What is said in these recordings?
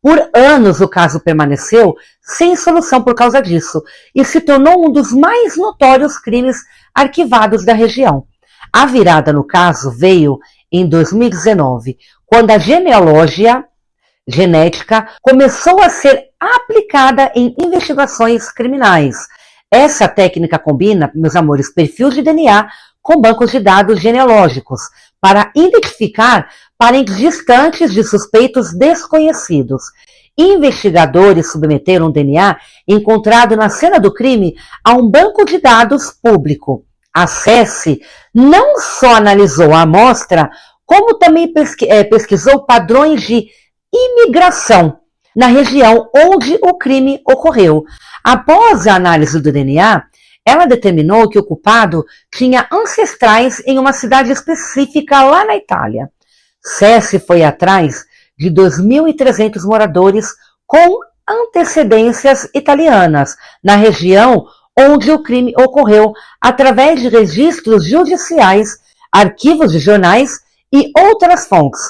Por anos o caso permaneceu sem solução por causa disso e se tornou um dos mais notórios crimes arquivados da região. A virada no caso veio em 2019, quando a genética começou a ser aplicada em investigações criminais. Essa técnica combina, meus amores, perfil de DNA com bancos de dados genealógicos para identificar parentes distantes de suspeitos desconhecidos. Investigadores submeteram o DNA encontrado na cena do crime a um banco de dados público. A SESC não só analisou a amostra, como também pesquisou padrões de imigração na região onde o crime ocorreu. Após a análise do DNA, ela determinou que o culpado tinha ancestrais em uma cidade específica lá na Itália. SESC foi atrás de 2.300 moradores com antecedências italianas na região onde o crime ocorreu, através de registros judiciais, arquivos de jornais e outras fontes.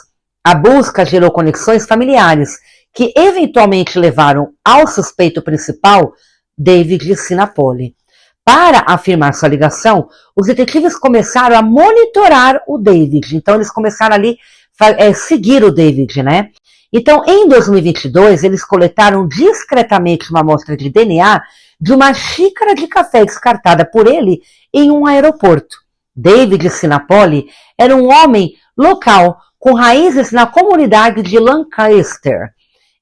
A busca gerou conexões familiares, que eventualmente levaram ao suspeito principal, David Sinapoli. Para afirmar sua ligação, os detetives começaram a monitorar o David. Então, eles começaram ali a seguir o David, né? Então, em 2022, eles coletaram discretamente uma amostra de DNA de uma xícara de café descartada por ele em um aeroporto. David Sinapoli era um homem local com raízes na comunidade de Lancaster.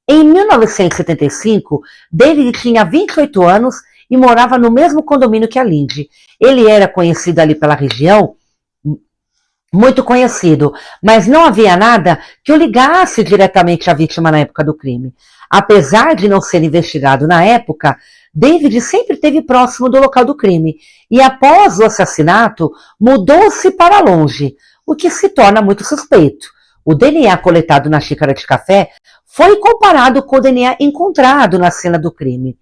Em 1975, David tinha 28 anos e morava no mesmo condomínio que a Lindy. Ele era conhecido ali pela região, muito conhecido, mas não havia nada que o ligasse diretamente à vítima na época do crime. Apesar de não ser investigado na época, David sempre esteve próximo do local do crime e após o assassinato mudou-se para longe, o que se torna muito suspeito. O DNA coletado na xícara de café foi comparado com o DNA encontrado na cena do crime.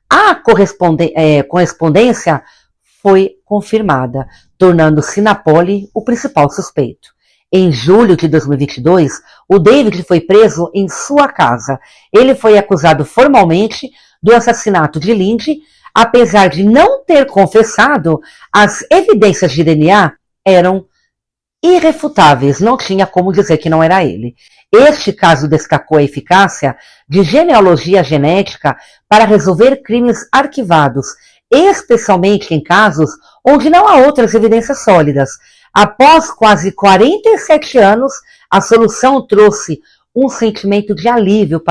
A correspondência foi confirmada, tornando Sinapoli o principal suspeito. Em julho de 2022, o David foi preso em sua casa. Ele foi acusado formalmente do assassinato de Lindy, apesar de não ter confessado, as evidências de DNA eram irrefutáveis, não tinha como dizer que não era ele. Este caso destacou a eficácia de genealogia genética para resolver crimes arquivados, especialmente em casos onde não há outras evidências sólidas. Após quase 47 anos, a solução trouxe um sentimento de alívio para